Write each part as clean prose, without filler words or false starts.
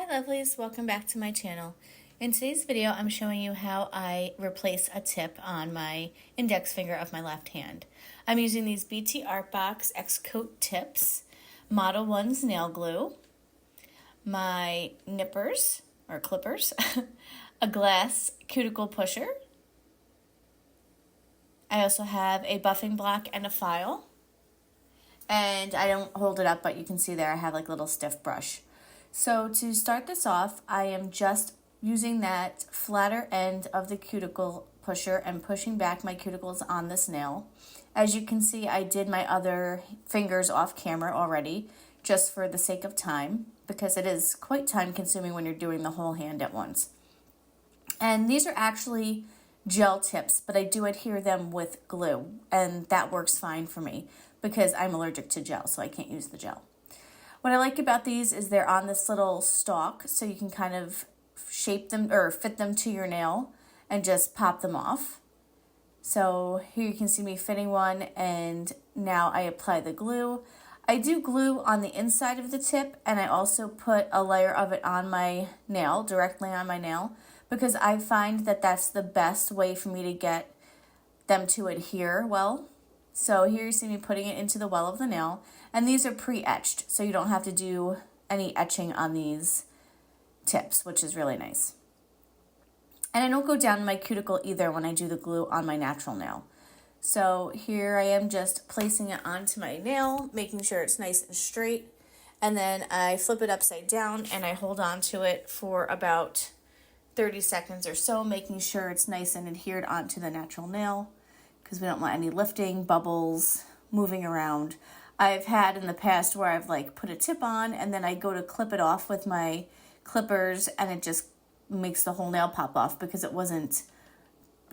Hi lovelies, welcome back to my channel. In today's video I'm showing you how I replace a tip on my index finger of my left hand. I'm using these BTArtbox X-Coat tips, Modelones nail glue, my nippers or clippers, a glass cuticle pusher. I also have a buffing block and a file. And I don't hold it up, but you can see there I have like a little stiff brush. So to start this off, I am just using that flatter end of the cuticle pusher and pushing back my cuticles on this nail. As you can see, I did my other fingers off camera already, just for the sake of time, because it is quite time consuming when you're doing the whole hand at once. And these are actually gel tips, but I do adhere them with glue, and that works fine for me because I'm allergic to gel, so I can't use the gel. What I like about these is they're on this little stalk, so you can kind of shape them or fit them to your nail and just pop them off. So here you can see me fitting one, and now I apply the glue. I do glue on the inside of the tip, and I also put a layer of it on my nail, directly on my nail, because I find that that's the best way for me to get them to adhere well. So here you see me putting it into the well of the nail, and these are pre-etched, so you don't have to do any etching on these tips, which is really nice. And I don't go down my cuticle either when I do the glue on my natural nail. So here I am just placing it onto my nail, making sure it's nice and straight, and then I flip it upside down and I hold on to it for about 30 seconds or so, making sure it's nice and adhered onto the natural nail, because we don't want any lifting, bubbles, moving around. I've had in the past where I've like put a tip on and then I go to clip it off with my clippers and it just makes the whole nail pop off because it wasn't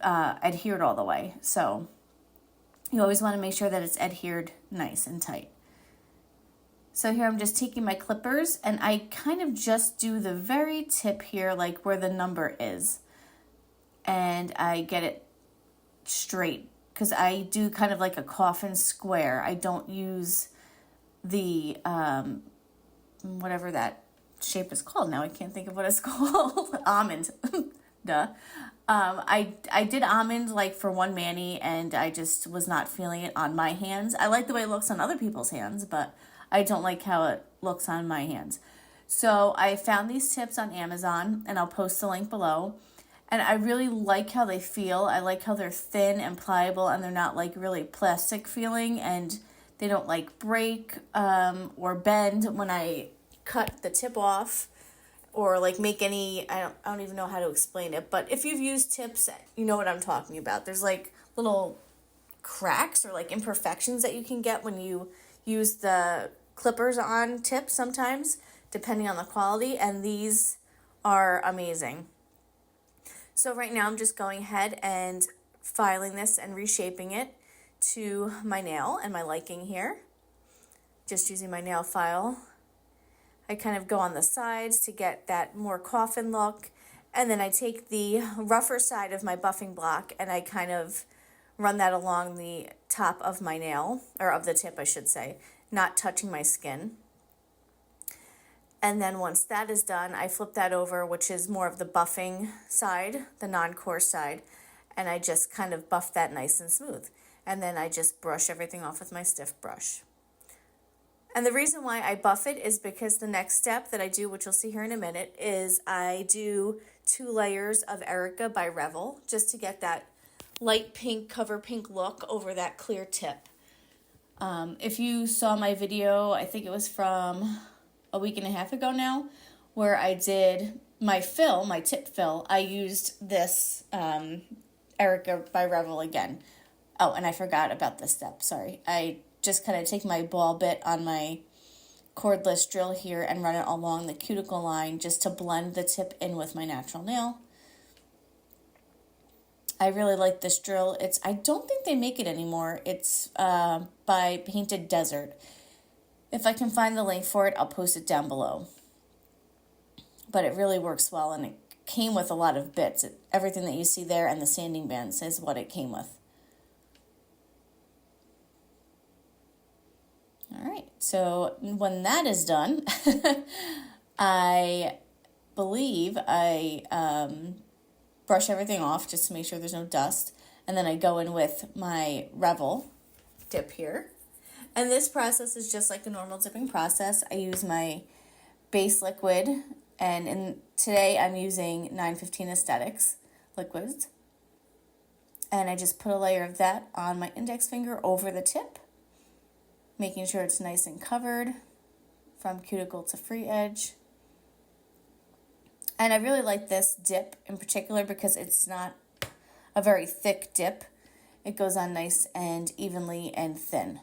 adhered all the way. So you always want to make sure that it's adhered nice and tight. So here I'm just taking my clippers and I kind of just do the very tip here, like where the number is, and I get it straight, because I do kind of like a coffin square. I don't use the, whatever that shape is called now. I can't think of what it's called. Almond. Duh. I did almond like for one mani, and I just was not feeling it on my hands. I like the way it looks on other people's hands, but I don't like how it looks on my hands. So I found these tips on Amazon, and I'll post the link below. And I really like how they feel. I like how they're thin and pliable, and they're not like really plastic feeling, and they don't like break or bend when I cut the tip off or like make any, I don't even know how to explain it, but if you've used tips, you know what I'm talking about. There's like little cracks or like imperfections that you can get when you use the clippers on tips sometimes, depending on the quality, and these are amazing. So right now I'm just going ahead and filing this and reshaping it to my nail and my liking here. Just using my nail file. I kind of go on the sides to get that more coffin look, and then I take the rougher side of my buffing block and I kind of run that along the top of my nail, or of the tip I should say, not touching my skin. And then once that is done, I flip that over, which is more of the buffing side, the non-coarse side, and I just kind of buff that nice and smooth. And then I just brush everything off with my stiff brush. And the reason why I buff it is because the next step that I do, which you'll see here in a minute, is I do 2 layers of Erica by Revel, just to get that light pink, cover pink look over that clear tip. If you saw my video, I think it was from a week and a half ago now, where I did my fill, my tip fill, I used this Erica by Revel again. Oh, and I forgot about this step, sorry. I just kind of take my ball bit on my cordless drill here and run it along the cuticle line just to blend the tip in with my natural nail. I really like this drill. I don't think they make it anymore. It's by Painted Desert. If I can find the link for it, I'll post it down below. But it really works well, and it came with a lot of bits. Everything that you see there and the sanding bands is what it came with. All right, so when that is done, I believe I brush everything off just to make sure there's no dust. And then I go in with my Revel dip here. And this process is just like a normal dipping process. I use my base liquid, and today I'm using 915 Aesthetics liquids. And I just put a layer of that on my index finger over the tip, making sure it's nice and covered from cuticle to free edge. And I really like this dip in particular because it's not a very thick dip. It goes on nice and evenly and thin.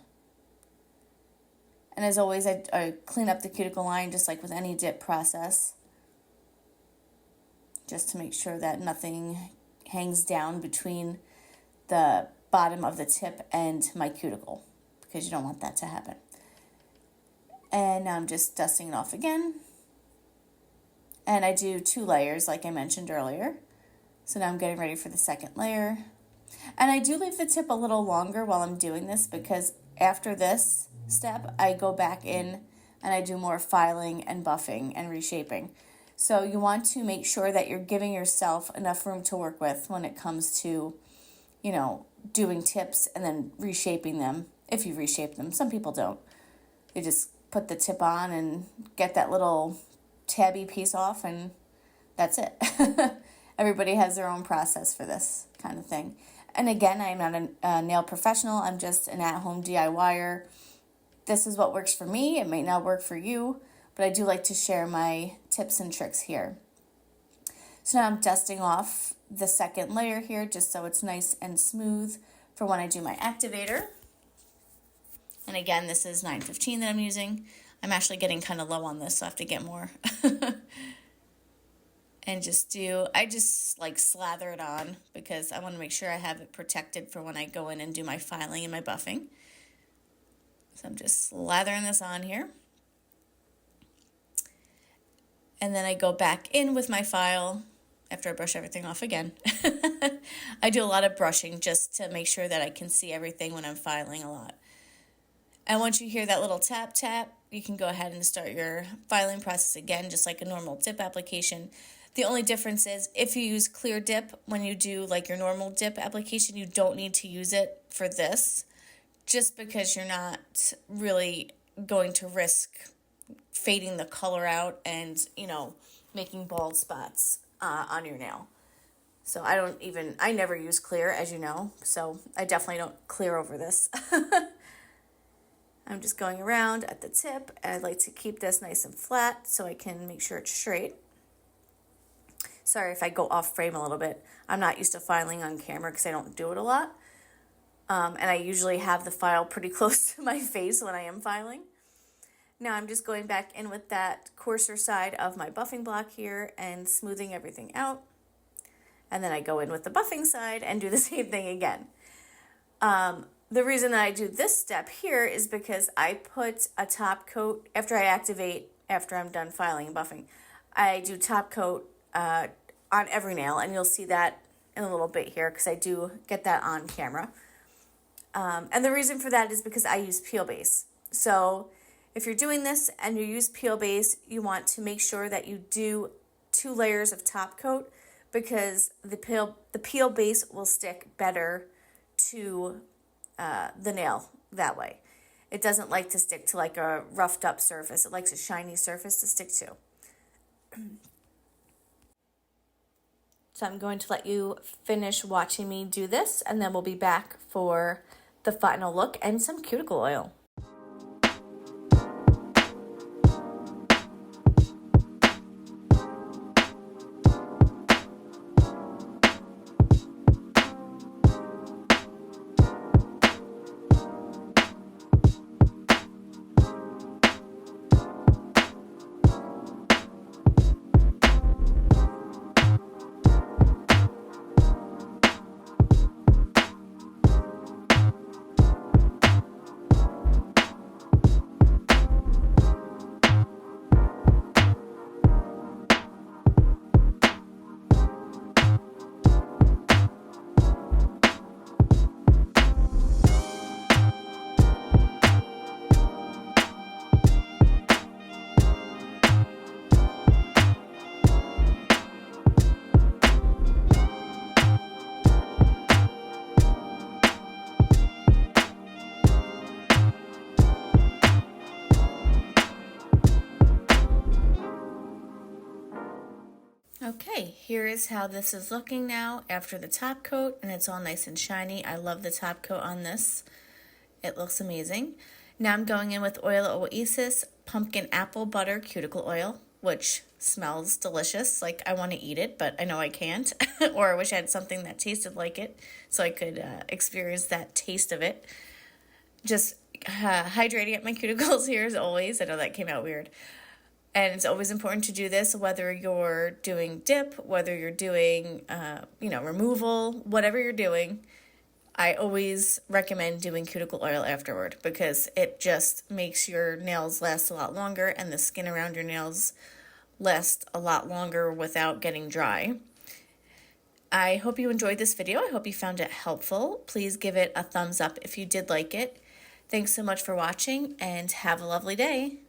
And as always, I clean up the cuticle line just like with any dip process, just to make sure that nothing hangs down between the bottom of the tip and my cuticle, because you don't want that to happen. And now I'm just dusting it off again. And I do 2 layers like I mentioned earlier. So now I'm getting ready for the second layer. And I do leave the tip a little longer while I'm doing this, because after this step, I go back in and I do more filing and buffing and reshaping. So you want to make sure that you're giving yourself enough room to work with when it comes to, you know, doing tips and then reshaping them, if you reshape them. Some people don't. They just put the tip on and get that little tabby piece off, and that's it. Everybody has their own process for this kind of thing. And again, I'm not a nail professional. I'm just an at-home DIYer. This is what works for me. It may not work for you, but I do like to share my tips and tricks here. So now I'm dusting off the second layer here just so it's nice and smooth for when I do my activator. And again, this is 915 that I'm using. I'm actually getting kind of low on this, so I have to get more. And I just like slather it on because I want to make sure I have it protected for when I go in and do my filing and my buffing. So I'm just slathering this on here. And then I go back in with my file after I brush everything off again. I do a lot of brushing just to make sure that I can see everything when I'm filing a lot. And once you hear that little tap, tap, you can go ahead and start your filing process again, just like a normal dip application. The only difference is if you use clear dip, when you do like your normal dip application, you don't need to use it for this, just because you're not really going to risk fading the color out and, you know, making bald spots on your nail. So I never use clear, as you know, so I definitely don't clear over this. I'm just going around at the tip, and I'd like to keep this nice and flat so I can make sure it's straight. Sorry if I go off frame a little bit. I'm not used to filing on camera because I don't do it a lot. And I usually have the file pretty close to my face when I am filing. Now I'm just going back in with that coarser side of my buffing block here and smoothing everything out. And then I go in with the buffing side and do the same thing again. The reason that I do this step here is because I put a top coat after I activate, after I'm done filing and buffing. I do top coat on every nail, and you'll see that in a little bit here because I do get that on camera. And the reason for that is because I use peel base. So if you're doing this and you use peel base, you want to make sure that you do 2 layers of top coat, because the peel base will stick better to the nail that way. It doesn't like to stick to like a roughed up surface. It likes a shiny surface to stick to. So I'm going to let you finish watching me do this, and then we'll be back for the final look and some cuticle oil. Okay, here is how this is looking now after the top coat, and it's all nice and shiny. I love the top coat on this. It looks amazing. Now I'm going in with Oil Oasis Pumpkin Apple Butter Cuticle Oil, which smells delicious. Like, I want to eat it, but I know I can't. Or I wish I had something that tasted like it so I could experience that taste of it. Just hydrating up my cuticles here as always. I know that came out weird. And it's always important to do this, whether you're doing dip, whether you're doing, removal, whatever you're doing. I always recommend doing cuticle oil afterward because it just makes your nails last a lot longer and the skin around your nails last a lot longer without getting dry. I hope you enjoyed this video. I hope you found it helpful. Please give it a thumbs up if you did like it. Thanks so much for watching and have a lovely day.